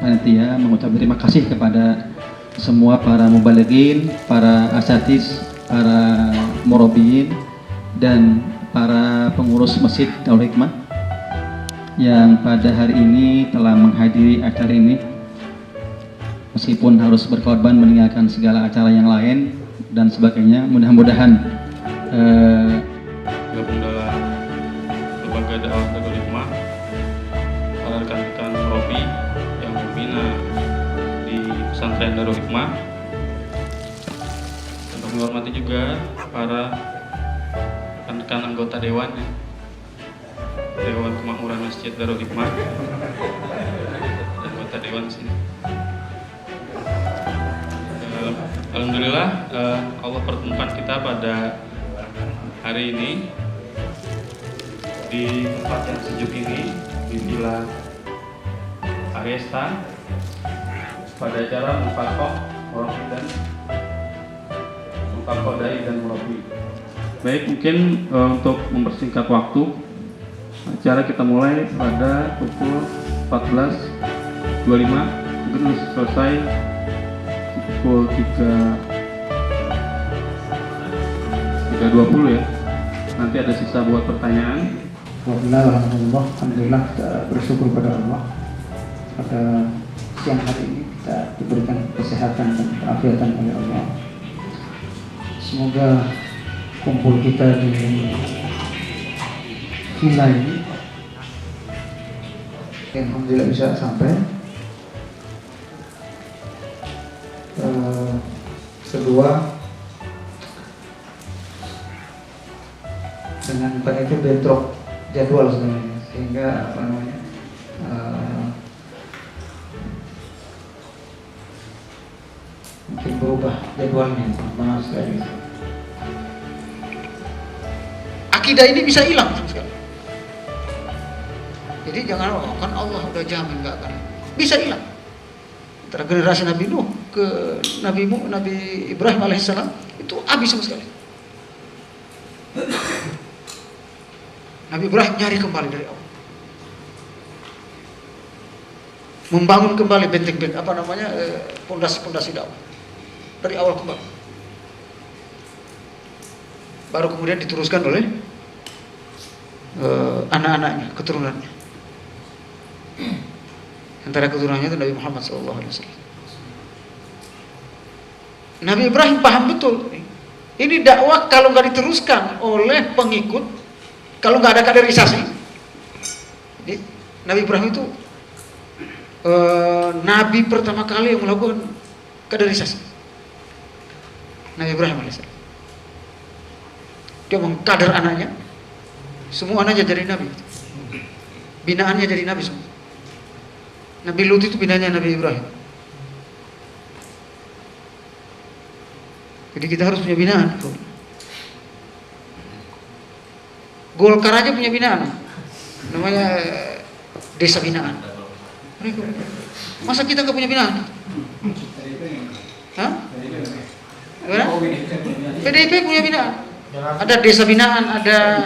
Panitia mengucapkan terima kasih kepada semua para mubalighin, para asatiz, para murabiyin, dan para pengurus Masjid Darul Hikmah yang pada hari ini telah menghadiri acara ini meskipun harus berkorban meninggalkan segala acara yang lain dan sebagainya. Mudah-mudahan gabung dalam lembaga dakwah Darul Hikmah, para rekan-rekan murabi yang membina di pesantren Darul Hikmah, untuk menghormati juga para rekan-rekan anggota Dewan Kemakmuran Masjid Darul Hikmah dan anggota Dewan sini. Alhamdulillah Allah pertemukan kita pada hari ini di tempat yang sejuk ini, di Villa Aresta, pada acara Mufakoh Murabi dan Mufakoh Dai dan Murabi. Baik, mungkin untuk mempersingkat waktu, acara kita mulai pada pukul 14.25, mungkin selesai pukul 3.20 ya. Nanti ada sisa buat pertanyaan. Alhamdulillah kita bersyukur pada Allah pada siang hari ini kita diberikan kesehatan dan keafiatan oleh Allah. Semoga kumpul kita di villa ini alhamdulillah bisa sampai. Kedua, dengan itu bentrok jadwal sebenarnya, sehingga mungkin berubah jadwalnya. Maaf sekali. Akidah ini bisa hilang sekali. Jadi jangan kan Allah udah jamin nggak akan bisa hilang. Antara generasi Nabi Nuh ke Nabi Ibrahim alaihissalam itu habis sama sekali. Nabi Ibrahim nyari kembali dari Allah, membangun kembali benteng-benteng pondasi-pondasi dakwah dari awal kembali. Baru kemudian diteruskan oleh anak-anaknya, keturunannya. Antara keturunannya itu Nabi Muhammad SAW. Nabi Ibrahim paham betul ini dakwah kalau nggak diteruskan oleh pengikut, kalau nggak ada kaderisasi. Jadi, Nabi Ibrahim itu nabi pertama kali yang melakukan kaderisasi. Nabi Ibrahim alaihissalam. Dia mengkader anaknya, semua anaknya jadi nabi. Binaannya jadi nabi semua. Nabi Lut itu binaannya Nabi Ibrahim. Jadi kita harus punya binaan. Golkar aja punya binaan, namanya desa binaan. Masa kita nggak punya binaan? Hah? PDIP punya binaan. Ada desa binaan, ada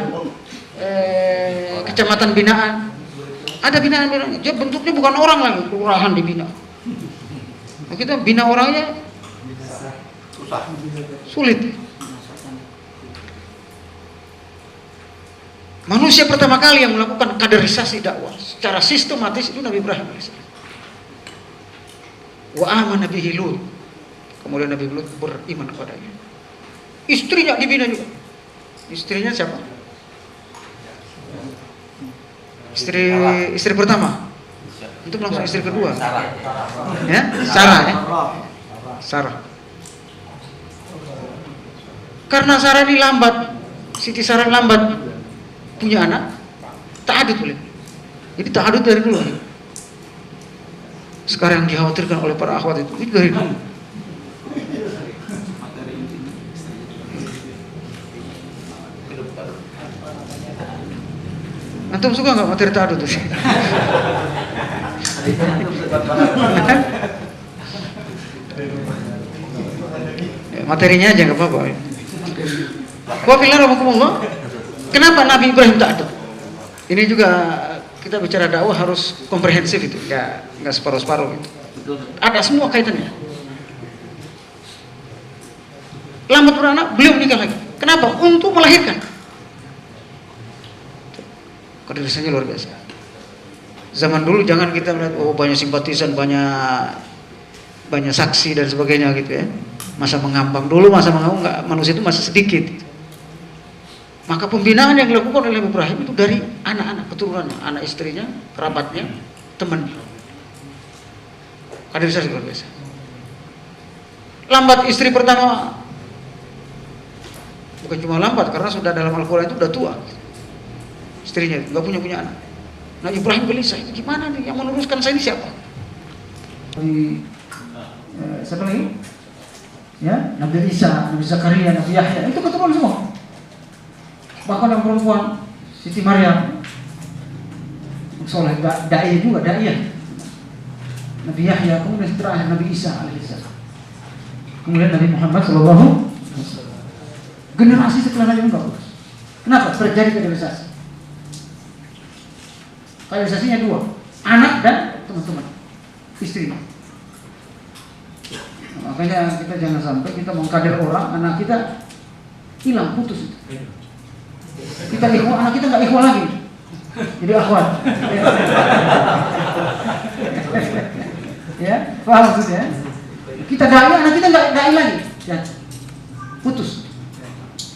kecamatan binaan, ada binaan. Jadi bentuknya bukan orang lagi, kelurahan dibina. Nah, kita bina orangnya sulit. Manusia pertama kali yang melakukan kaderisasi dakwah secara sistematis itu Nabi Ibrahim AS. Wa amana bihi Lut. Kemudian Nabi Lut beriman kepadanya. Istrinya dibina juga. Istrinya siapa? Istri pertama. Itu langsung istri kedua. Ya, Sarah ya. Sarah. Karena Sarah ini lambat, Siti Sarah lambat punya anak, ta'adud boleh. Jadi ta'adud dari dulu. Sekarang yang dikhawatirkan oleh para akhwat itu dari dulu. Antum suka nggak materi ta'adud? Materinya aja nggak apa-apa. Wa fillah rahmatullah. Kenapa Nabi Ibrahim tak ada? Ini juga kita bicara dakwah harus komprehensif itu, nggak separuh-separuh itu. Ada semua kaitannya. Lambat beranak, beliau menikah lagi. Kenapa? Untuk melahirkan. Kedirisannya luar biasa. Zaman dulu jangan kita melihat banyak simpatisan, banyak saksi dan sebagainya gitu ya. Masa mengambang dulu, manusia itu masih sedikit. Maka pembinaan yang dilakukan oleh Ibrahim itu dari anak-anak keturunannya, anak istrinya, kerabatnya, temannya. Kaderisasi luar biasa. Lambat istri pertama, bukan cuma lambat karena sudah dalam Al-Quran itu sudah tua. Istrinya nggak punya anak. Nah Ibrahim gelisah, gimana nih yang meneruskan saya ini siapa? Siapa lagi? Ya, Nabi Isa, Nabi Zakaria, Nabi Yahya, itu keturunan semua. Bahkan yang perempuan Siti Maryam, soleh, dai juga, dai. Nabi Yahya, kemudian terakhir Nabi Isa alaihissalam. Kemudian Nabi Muhammad sallallahu alaihi wasallam. Generasi setelah Nabi Muhammad. Kenapa terjadi kaderisasi? Kaderisasinya dua, anak dan teman-teman, istrinya. Makanya kita jangan sampai kita mengkader orang, anak kita hilang, putus. Kita ikhwan, anak kita nggak ikhwan lagi, jadi akhwat. Ya, paham maksudnya? Kita dai, anak kita nggak dai lagi, ya. Putus.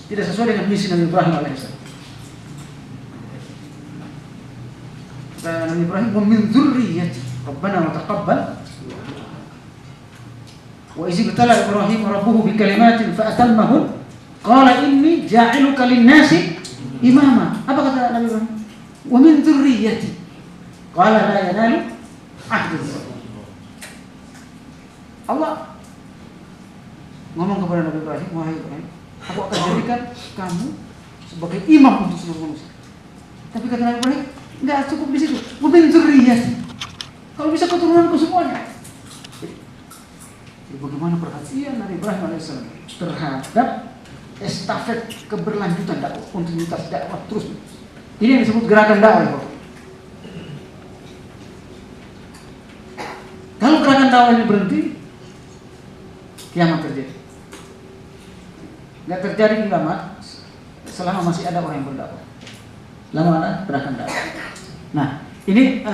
Tidak sesuai dengan misi Nabi Ibrahim alaihissalam. Nabi Ibrahim min dzurriyyati Rabbana wa taqabbal. Wa iz ibtala Ibrahim rabbuhu bikalimatin fa atammahun qala inni ja'iluka lin-nasi imama. Apa kata Nabi Ibrahim? Wa min dzurriyyati qala la yanalu ahdi. Allah ngomong kepada Nabi Ibrahim, wahai Ibrahim, aku akan jadikan kamu sebagai imam untuk seluruh manusia. Tapi kata Nabi Ibrahim, enggak cukup di situ. Wa min dzurriyyati. Kalau bisa keturunanku semuanya. Bagaimana perhatian Nabi Ibrahim alaihissalam terhadap estafet keberlanjutan dakwah, kontinuitas dakwah terus. Ini yang disebut gerakan dakwah. Kalau gerakan dakwah ini berhenti, kiamat terjadi. Nggak terjadi kiamat selama masih ada orang yang berdakwah. Selama ada gerakan dakwah. Nah, ini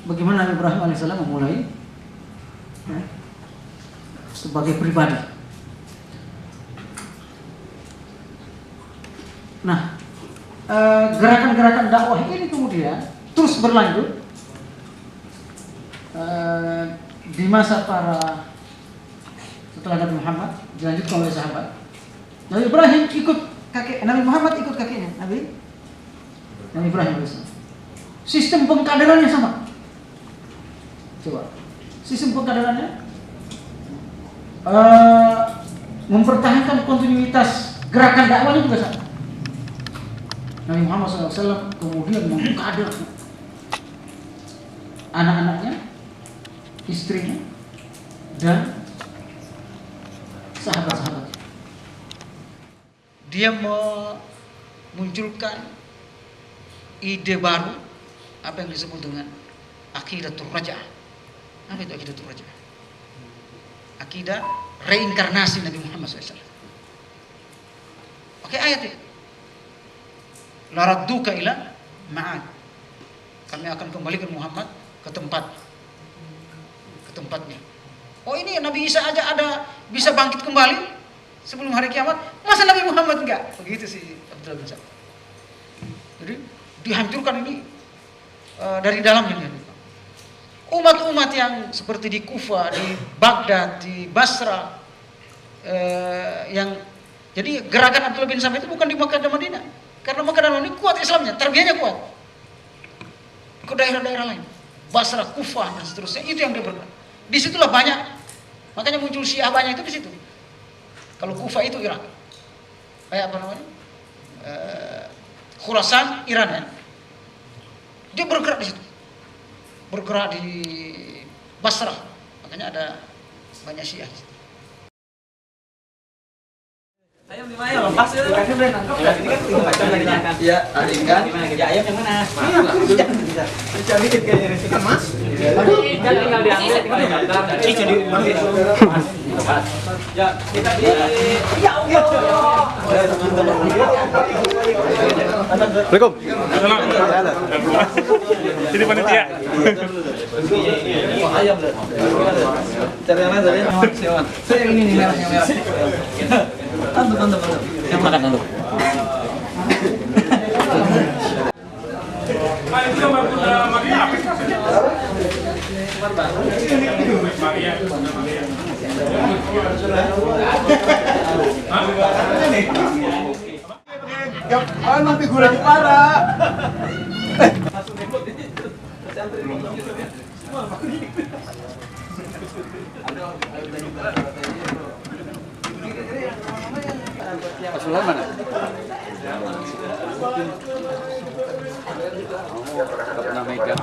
bagaimana Nabi Ibrahim alaihissalam memulai sebagai pribadi. Nah, gerakan-gerakan dakwah ini kemudian terus berlanjut di masa para setelah Nabi Muhammad, dilanjutkan oleh sahabat. Nabi Ibrahim ikut kakek, Nabi Muhammad ikut kakeknya, Nabi Ibrahim alaihissalam. Sistem pengkaderannya sama. Coba, sistem pengkaderannya mempertahankan kontinuitas gerakan dakwahnya juga sama. Nabi Muhammad SAW kemudian mengkader anak-anaknya, istrinya, dan sahabat-sahabatnya. Dia memunculkan ide baru, apa yang disebut dengan aqidatul raja'ah. Apa itu aqidatul raja'ah? Akidah reinkarnasi Nabi Muhammad SAW. Pakai ayat itu. La radduka ila ma'ad. Kami akan kembalikan Muhammad ke tempatnya. Oh ini Nabi Isa aja ada bisa bangkit kembali sebelum hari kiamat. Masa Nabi Muhammad enggak? Begitu sih Abdullah bin Sa'ad. Jadi dihancurkan ini dari dalamnya. Umat-umat yang seperti di Kufa, di Baghdad, di Basra, yang jadi gerakan Abdullah bin Sa'ad itu bukan di Makkah dan Madinah, karena Makkah dan Madinah kuat Islamnya, tarbiyahnya kuat. Ke daerah-daerah lain, Basra, Kufa dan seterusnya, itu yang dia bergerak. Disitulah banyak, makanya muncul Syiah banyak itu di situ. Kalau Kufa itu Irak, kayak apa namanya, Khurasan, Iran ya. Dia bergerak di situ. bergerak di Basrah, makanya ada banyak Syiah. Ayam di mana? Lepas ya. Iya, ikan. Ya ayam yang mana? Bisa dikit kayaknya ikan Mas. Ikan tinggal diambil, tinggal dibakar. Jadi ya, kita di ya Allah. Assalamualaikum. Ini panitia. Ayam deh. Cari yang lain tadi. Saya yang ini nih merah. Tante. Yang makan tante. Itu yang Maria apa? Mana figura di para? Pasulan mana? Gak pernah megang.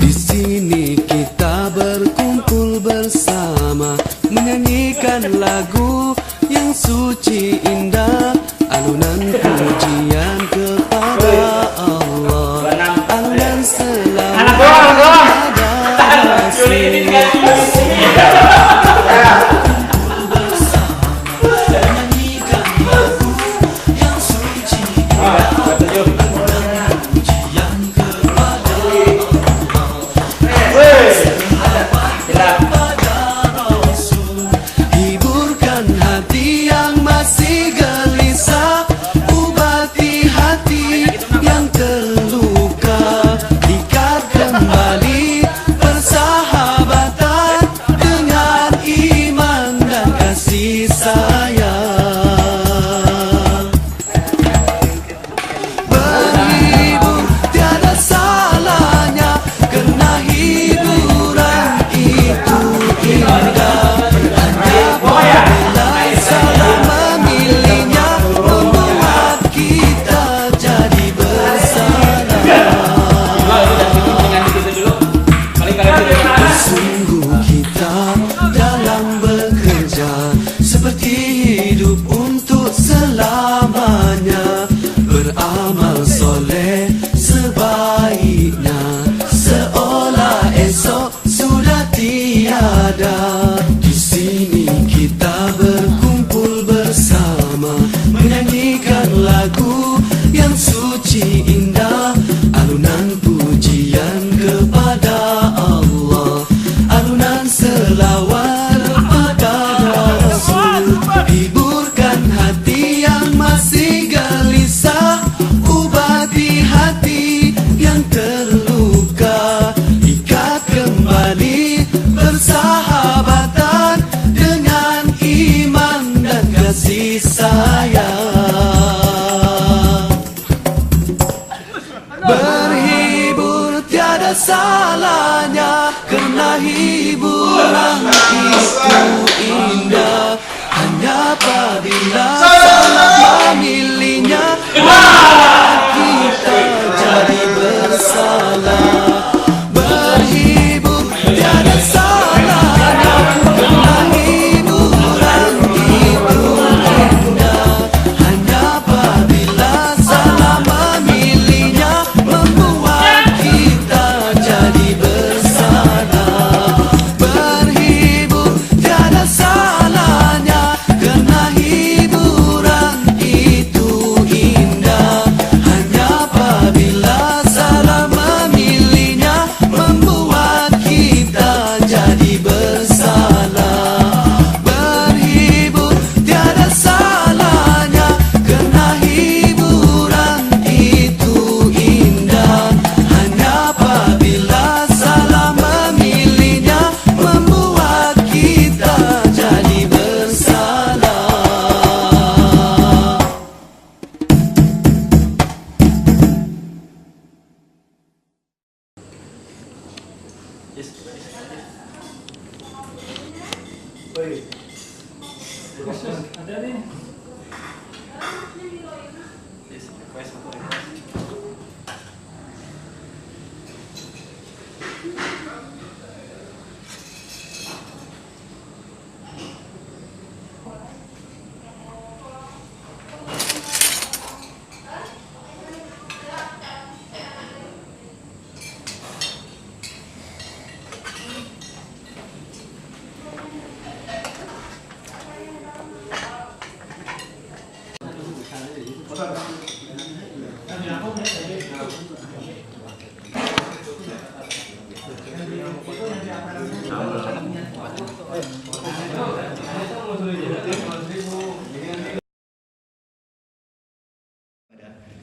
Di sini kita berkumpul bersama, menyanyikan lagu yang suci indah, alunan pujian kepada Allah, alunan selamat kepada Rasul. Menyanyikan lagu yang suci indah, alunan pujian kepada hiburkan hati yang masih gelisah, ubati hati yang terluka, ikat kembali persahabatan dengan iman dan kasih sayang. Berhibur tiada salahnya, karena hiburan itu indah. Hanya apabila salah memilihnya, membuat kita jadi bersalah. Sungguh kita dalam bekerja seperti hidup untuk selamanya, beramal soleh sebaiknya, seolah esok sudah tiada. Di sini kita berkumpul bersama, menyanyikan lagu yang suci indah, alunan pujian kepada Allah, alunan selawat kepada Rasul. Hiburkan hati yang masih gelisah, ubati hati yang terluka, ikat kembali persahabatan dengan iman dan kasih sayang. Berhibur tiada salahnya, karena hiburan itu indah. Hanya apabila salah memilihnya, kita jadi bersalah. Berhibur tiada salahnya, karena hiburan itu indah. Hanya apabila salah memilihnya, membuat kita jadi bersalah. Berhibur tiada salahnya, karena hiburan itu indah.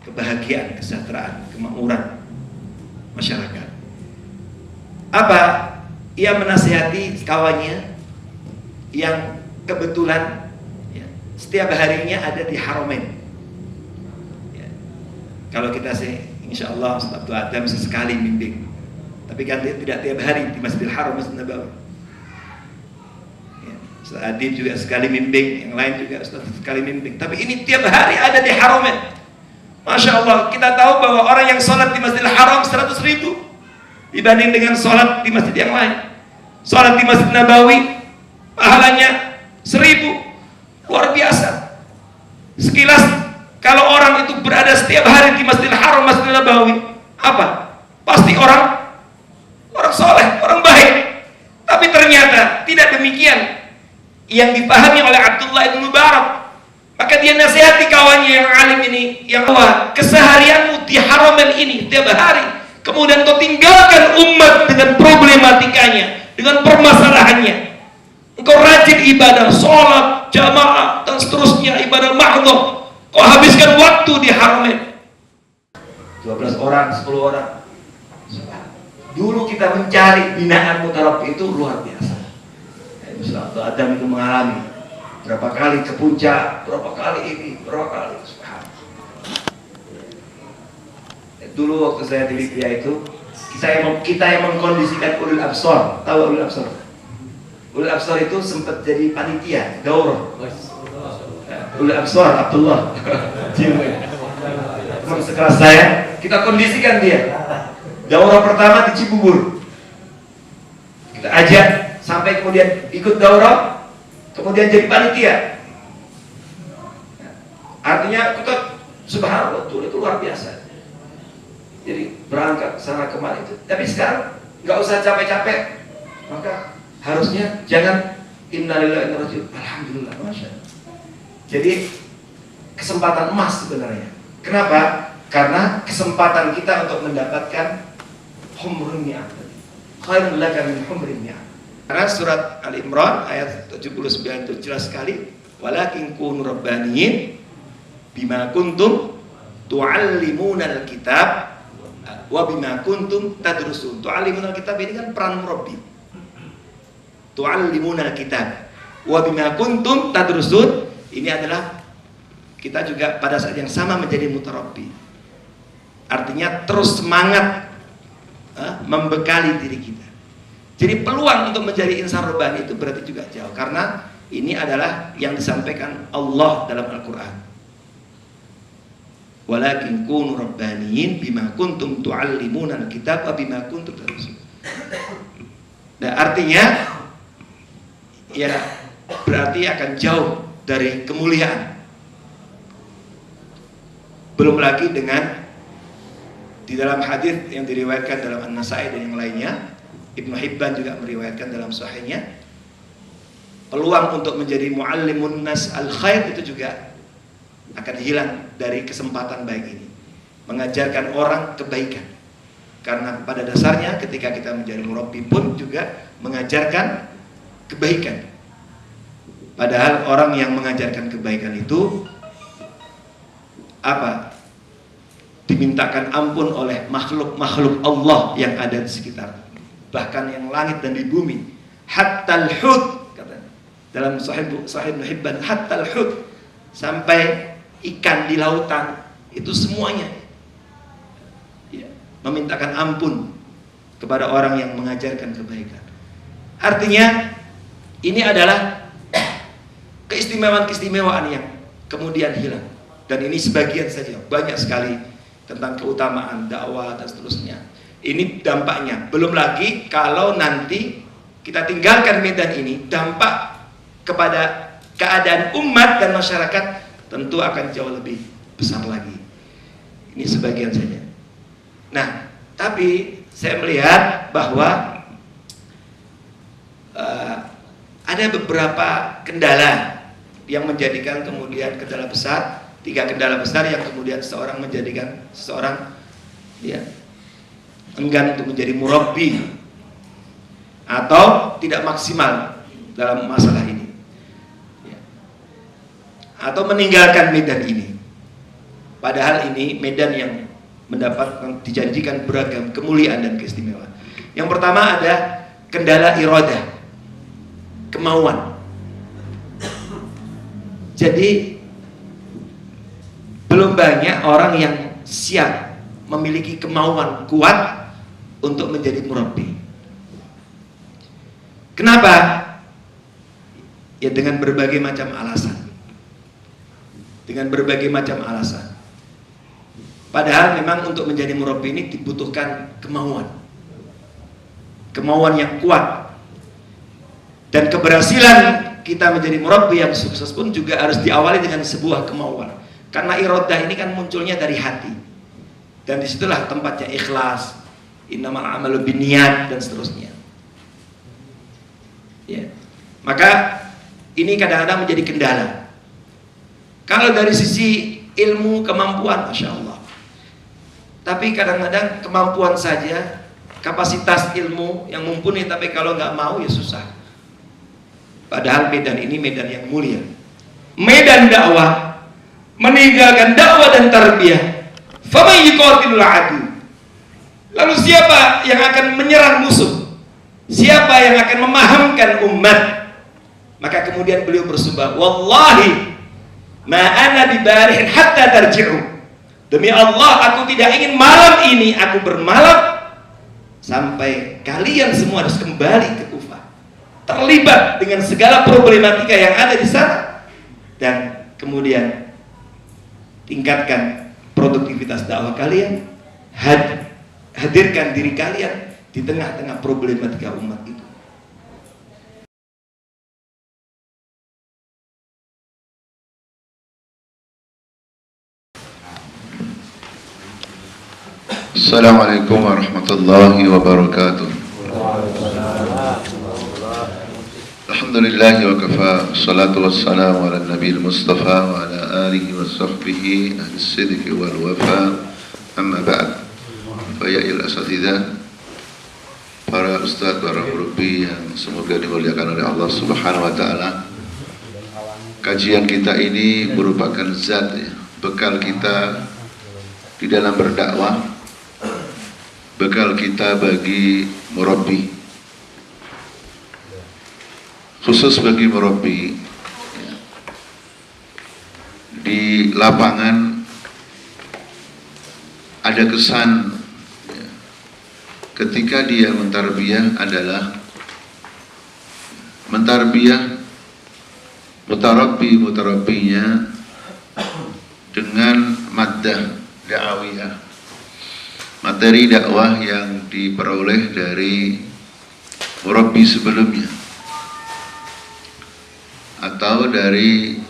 Kebahagiaan, kesejahteraan, kemakmuran masyarakat. Apa? Ia menasihati kawannya yang kebetulan ya, setiap harinya ada di Haramain. Ya. Kalau kita sih, insya Allah Ustaz Abdul Adam sesekali bimbing, tapi kan dia tidak tiap hari di Masjidil Haram, Masjid Nabawi. Ya. Ustaz Adib juga sekali bimbing, yang lain juga Ustaz sekali bimbing. Tapi ini tiap hari ada di Haramain. Masya Allah, kita tahu bahwa orang yang sholat di Masjidil Haram 100.000 dibanding dengan sholat di masjid yang lain. Sholat di Masjid Nabawi pahalanya 1.000, luar biasa. Sekilas kalau orang itu berada setiap hari di Masjidil Haram, Masjid Nabawi, apa? Pasti orang soleh, orang baik. Tapi ternyata tidak demikian yang dipahami oleh Abdullah bin Mubarak. Maka dia nasihati kawannya yang alim ini, yang bahwa keseharianmu di Haramain ini tiap hari, kemudian kau tinggalkan umat dengan problematikanya, dengan permasalahannya. Engkau rajin ibadah, sholat, jamaah, dan seterusnya, ibadah mahdhah. Kau habiskan waktu di Haramain. 12 orang, 10 orang. Dulu kita mencari binaan mutarabbi itu luar biasa. Ustaz Adam itu mengalami berapa kali ke puncak, berapa kali ini, berapa kali. Dulu waktu saya di Libya itu, kita yang mengkondisikan ulul absar. Tahu ulul absar? Ulul absar itu sempat jadi panitia daurah. Ulul absar Abdullah, teman sekelas saya, kita kondisikan dia. Daurah pertama di Cibubur, kita ajak sampai kemudian ikut daurah. Kemudian jadi panitia. Artinya kita subhanallah itu luar biasa. Jadi berangkat sana kemari itu. Tapi sekarang nggak usah capek-capek. Maka harusnya jangan innalillahi wa inna ilaihi raji'un. Alhamdulillah, masya Allah. Jadi kesempatan emas sebenarnya. Kenapa? Karena kesempatan kita untuk mendapatkan humrun ni'am. Khairun laka min humrin ni'am. Karena surat Al-Imran ayat 79 itu jelas sekali, walakin kunu rabbaniyin bima kuntum tu'allimunal kitab wa bima kuntum tadrusun. Tu'allimunal kitab ini kan peran murabbi. Tu'allimunal kitab wa bima kuntum tadrusun, ini adalah kita juga pada saat yang sama menjadi mutarabbi. Artinya terus semangat membekali diri kita. Jadi peluang untuk menjadi insan rabbani itu berarti juga jauh, karena ini adalah yang disampaikan Allah dalam Al-Quran. Walakin kunu rabbaniyin bima kuntum tu'allimuna al-kitab wa bima kuntum tadrusun. Nah, artinya ya berarti akan jauh dari kemuliaan. Belum lagi dengan di dalam hadis yang diriwayatkan dalam An-Nasai dan yang lainnya, Ibnu Hibban juga meriwayatkan dalam sahihnya, peluang untuk menjadi muallimun nas al-khair itu juga akan hilang dari kesempatan baik ini. Mengajarkan orang kebaikan. Karena pada dasarnya ketika kita menjadi murabbi pun juga mengajarkan kebaikan. Padahal orang yang mengajarkan kebaikan itu apa? Dimintakan ampun oleh makhluk-makhluk Allah yang ada di sekitar. Bahkan yang langit dan di bumi, hatta al-hud, kata dalam Sahih Ibnu Hibban, hatta al-hud, sampai ikan di lautan itu semuanya ya, memintakan ampun kepada orang yang mengajarkan kebaikan. Artinya ini adalah keistimewaan-keistimewaan yang kemudian hilang. Dan ini sebagian saja, banyak sekali tentang keutamaan dakwah dan seterusnya. Ini dampaknya. Belum lagi kalau nanti kita tinggalkan medan ini, dampak kepada keadaan umat dan masyarakat tentu akan jauh lebih besar lagi. Ini sebagian saja. Nah, tapi saya melihat bahwa ada beberapa kendala yang menjadikan kemudian kendala besar, 3 kendala besar yang kemudian menjadikan seseorang ya, enggan untuk menjadi murabbi atau tidak maksimal dalam masalah ini ya. Atau meninggalkan medan ini, padahal ini medan yang mendapatkan dijanjikan beragam kemuliaan dan keistimewaan. Yang pertama ada kendala iradah, kemauan. Jadi belum banyak orang yang siap memiliki kemauan kuat untuk menjadi murabbi. Kenapa? Ya dengan berbagai macam alasan. Dengan berbagai macam alasan. Padahal memang untuk menjadi murabbi ini dibutuhkan kemauan. Kemauan yang kuat. Dan keberhasilan kita menjadi murabbi yang sukses pun juga harus diawali dengan sebuah kemauan. Karena iradah ini kan munculnya dari hati. Dan disitulah tempatnya ikhlas, innamal a'malu binniyat dan seterusnya. Ya. Maka ini kadang-kadang menjadi kendala. Kalau dari sisi ilmu kemampuan, masya Allah. Tapi kadang-kadang kemampuan saja, kapasitas ilmu yang mumpuni, tapi kalau nggak mau ya susah. Padahal medan ini medan yang mulia. Medan dakwah. Meninggalkan dakwah dan tarbiyah, faman yuqatilul adu. Lalu siapa yang akan menyerang musuh? Siapa yang akan memahamkan umat? Maka kemudian beliau bersumpah, wallahi ma ana bibarihin hatta tarji'u. Demi Allah, aku tidak ingin malam ini aku bermalam sampai kalian semua harus kembali ke Kufah, terlibat dengan segala problematika yang ada di sana, dan kemudian tingkatkan produktivitas dakwah kalian, hadirkan diri kalian di tengah-tengah problematika umat itu. Assalamualaikum warahmatullahi wabarakatuh. Alhamdulillahi wa kafa, salatu wassalamu ala nabiyil mustafa wa ala alihi wa sahbihi ahli sidqi wal wafa, amma ba'd. Fa ya il asatidzah, para ustaz, para murabbi yang semoga dimuliakan oleh Allah Subhanahu wa taala. Kajian kita ini merupakan zat ya, bekal kita di dalam berdakwah, bekal kita bagi murabbi, khusus bagi murabbi ya. Di lapangan ada kesan ya, ketika dia mentarbiyah adalah mentarbiyah mutarabbinya dengan maddah da'awiyah, materi dakwah yang diperoleh dari murabbi sebelumnya atau dari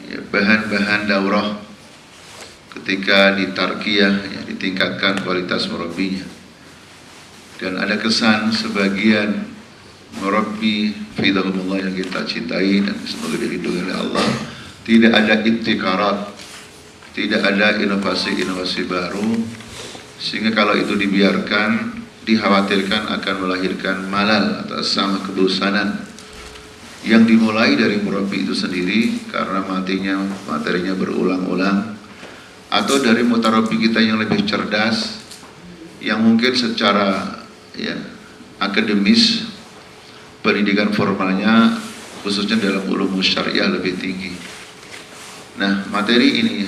ya, bahan-bahan daurah ketika ditarkiyah ya, ditingkatkan kualitas murabbinya. Dan ada kesan sebagian murabbi fidahumullah yang kita cintai dan semoga dilindungi oleh Allah, tidak ada ibtikarat, tidak ada inovasi-inovasi baru, sehingga kalau itu dibiarkan dikhawatirkan akan melahirkan malal atau sama kebosanan yang dimulai dari murabbi itu sendiri karena materinya berulang-ulang, atau dari mutarabbi kita yang lebih cerdas yang mungkin secara ya akademis pendidikan formalnya khususnya dalam ulum syariah lebih tinggi. Nah, materi ini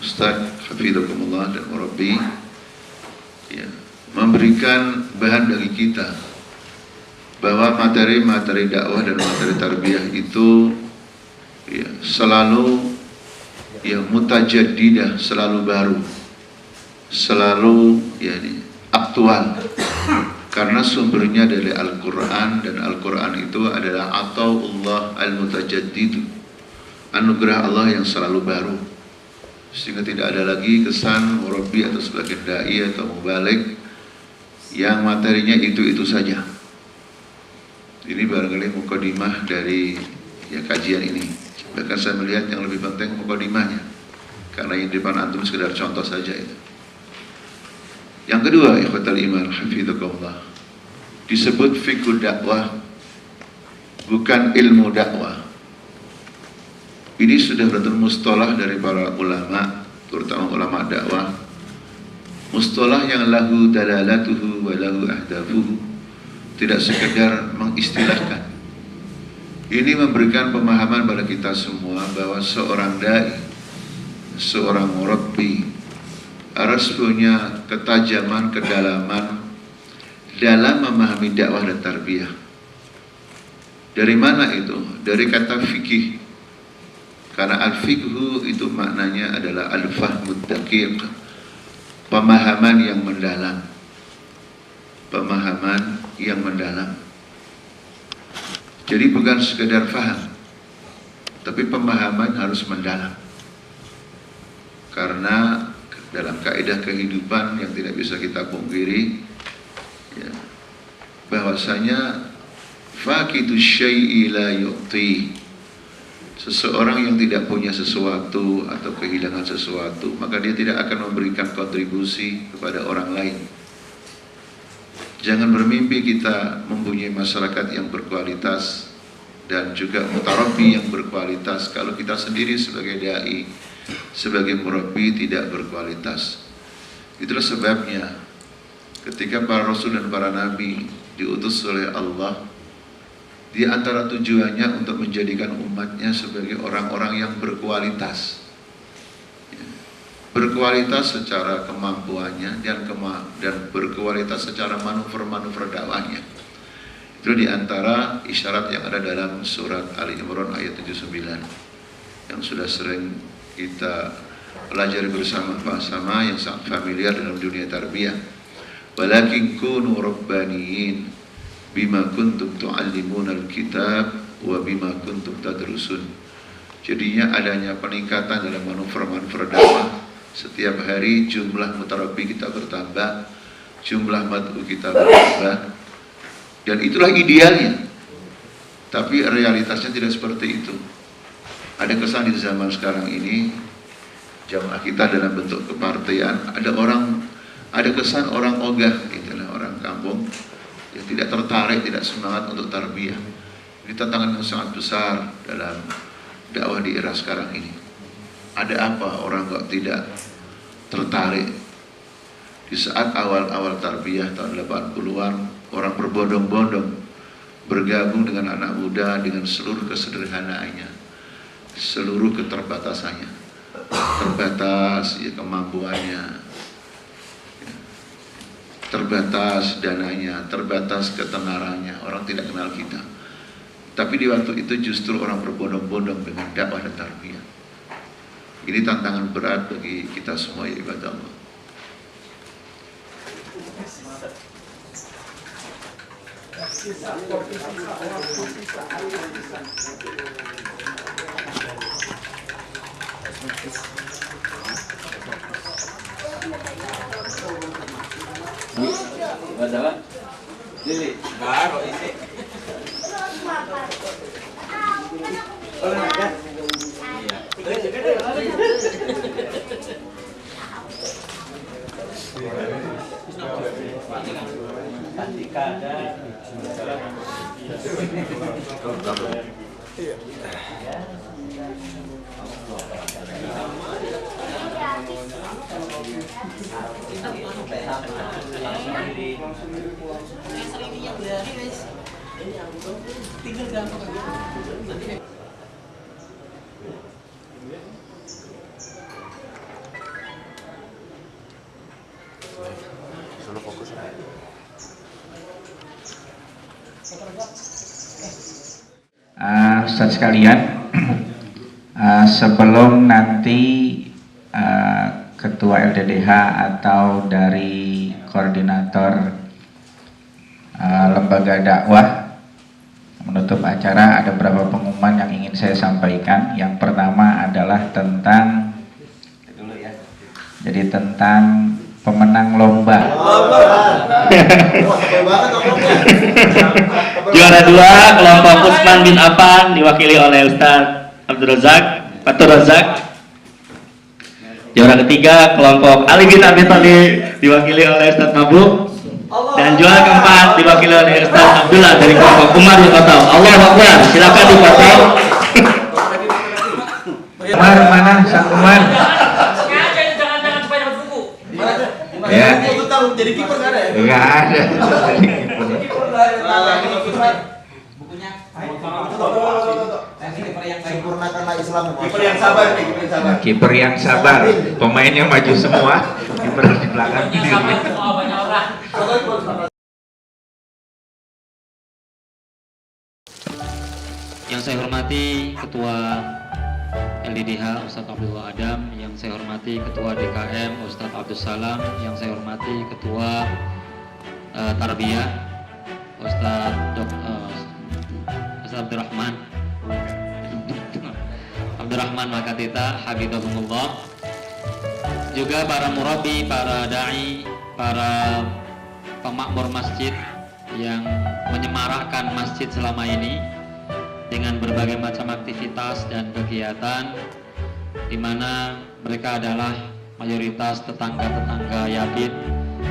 Ustaz Hafizakumullah dan murabbi ya, memberikan bahan bagi kita bahwa materi-materi dakwah dan materi tarbiyah itu ya, selalu ya mutajaddidah, selalu baru, selalu ya aktual, karena sumbernya dari Al-Quran, dan Al-Quran itu adalah ataullah al-mutajaddidu, anugerah Allah yang selalu baru, sehingga tidak ada lagi kesan murabbi atau sebagai dai atau mubalik yang materinya itu saja. Ini barangkali mukadimah dari ya kajian ini. Bahkan saya melihat yang lebih penting mukadimahnya, karena yang di depan antum sekedar contoh saja itu. Yang kedua, ikhwatal iman hafizakumullah, disebut fikih dakwah, bukan ilmu dakwah. Ini sudah betul mustalah dari para ulama, terutama ulama dakwah. Mustalah yang lahu dalalatuhu wa lahu ahdafuhu, tidak sekedar mengistilahkan. Ini memberikan pemahaman pada kita semua bahwa seorang dai, seorang murabbi harus punya ketajaman, kedalaman dalam memahami dakwah dan tarbiyah. Dari mana itu? Dari kata fikih. Karena al-fiqhu itu maknanya adalah al-fahmud daqiq, pemahaman yang mendalam. Pemahaman yang mendalam. Jadi bukan sekedar faham, tapi pemahaman harus mendalam. Karena dalam kaidah kehidupan yang tidak bisa kita pungkiri, ya, bahwasanya faqidu syai'i la yu'ti. Seseorang yang tidak punya sesuatu atau kehilangan sesuatu, maka dia tidak akan memberikan kontribusi kepada orang lain. Jangan bermimpi kita mempunyai masyarakat yang berkualitas dan juga mutarabbi yang berkualitas kalau kita sendiri sebagai dai, sebagai murabbi tidak berkualitas. Itulah sebabnya ketika para rasul dan para nabi diutus oleh Allah, di antara tujuannya untuk menjadikan umatnya sebagai orang-orang yang berkualitas, berkualitas secara kemampuannya dan berkualitas secara manuver-manuver dakwahnya. Itu di antara isyarat yang ada dalam surat Ali Imran ayat 79 yang sudah sering kita pelajari bersama-sama, yang sangat familiar dalam dunia tarbiyah. Walakin kunu rabbaniyin bima kuntum tu'allimuna al-kitab wa bima kuntum tadrusun. Jadinya adanya peningkatan dalam manuver-manuver dakwah. Setiap hari jumlah mutarabbi kita bertambah, jumlah mad'u kita bertambah, dan itulah idealnya. Tapi realitasnya tidak seperti itu. Ada kesan di zaman sekarang ini, jamaah kita dalam bentuk kepartaian, ada kesan orang ogah, itulah orang kampung yang tidak tertarik, tidak semangat untuk tarbiyah. Ini tantangan yang sangat besar dalam dakwah di era sekarang ini. Ada apa orang kok tidak tertarik? Di saat awal-awal tarbiyah tahun 80-an, orang berbondong-bondong bergabung dengan anak muda dengan seluruh kesederhanaannya, seluruh keterbatasannya, terbatas ya kemampuannya, terbatas dananya, terbatas ketenarannya, orang tidak kenal kita. Tapi di waktu itu justru orang berbondong-bondong dengan dakwah dan tarbiyah. Ini tantangan berat bagi kita semua, ya ibadah Allah. Bawa Lili, baru isi. Ustaz sekalian, sebelum nanti Ketua LDDH atau dari koordinator lembaga dakwah menutup acara, ada beberapa pengumuman yang ingin saya sampaikan. Yang pertama adalah tentang pemenang lomba. Juara 2 kelompok Usman bin Affan diwakili oleh Ustaz Fatur Razak. Juara ketiga kelompok Ali bin Abi Thalib diwakili oleh Ustaz Mabuk. Dan juara keempat diwakili oleh Ustaz Abdullah dari kelompok Umar bin Khattab. Allahu Akbar, silakan dipotong. Umar mana? Sang Umar. Ya. Jadi kiper nggak ada ya? Enggak ada. Bukunya. Sempurnakanlah Islam. Kiper yang sabar nih, kiper yang sabar. Kiper yang sabar. Pemainnya maju semua. Kiper di belakang diri. Yang saya hormati Ketua LDDH Ustadz Abdullah Adam, yang saya hormati Ketua DKM Ustadz Abdul Salam, yang saya hormati Ketua Tarbiyah Ustadz Abdurrahman Makatita Habibullah, juga para murabi, para dai, para pemakmur masjid yang menyemarakkan masjid selama ini dengan berbagai macam aktivitas dan kegiatan, di mana mereka adalah mayoritas tetangga-tetangga Yapit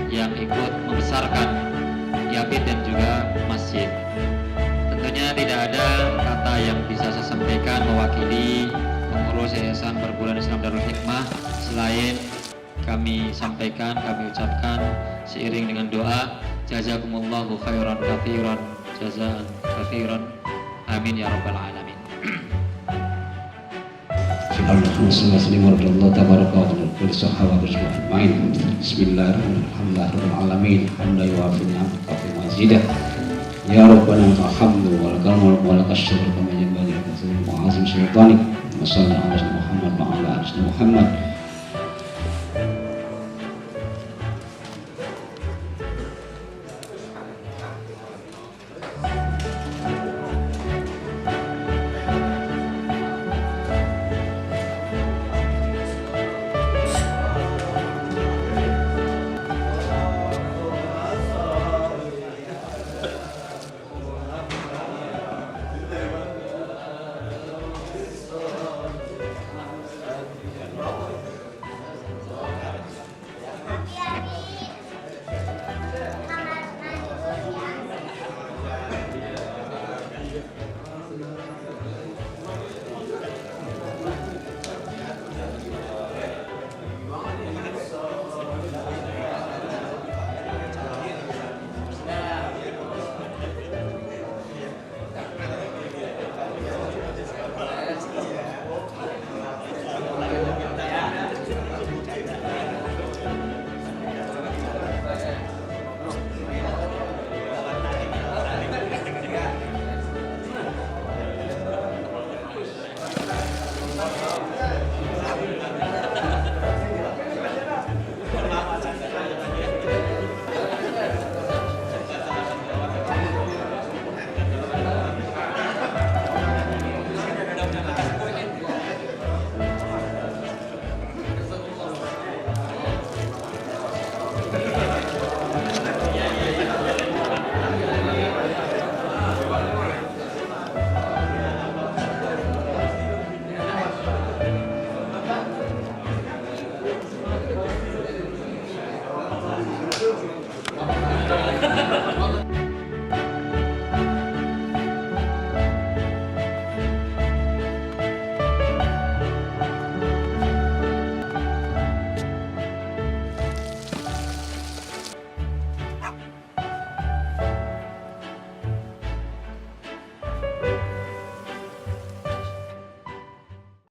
yang ikut membesarkan Yapit dan juga masjid. Tentunya tidak ada kata yang bisa saya sampaikan mewakili pengurus Yayasan Perguruan Islam Darul Hikmah selain kami sampaikan, kami ucapkan seiring dengan doa, jazakumullahu khairan katsiran, jazaan katsiran. Amin ya rabbal alamin. Bismillahirrahmanirrahim. Ya Rabbana alhamdu wal kamal wa lakal syukur kama yanbaghi li sultanik wa sallallahu alaihi Muhammad wa ala alihi Muhammad.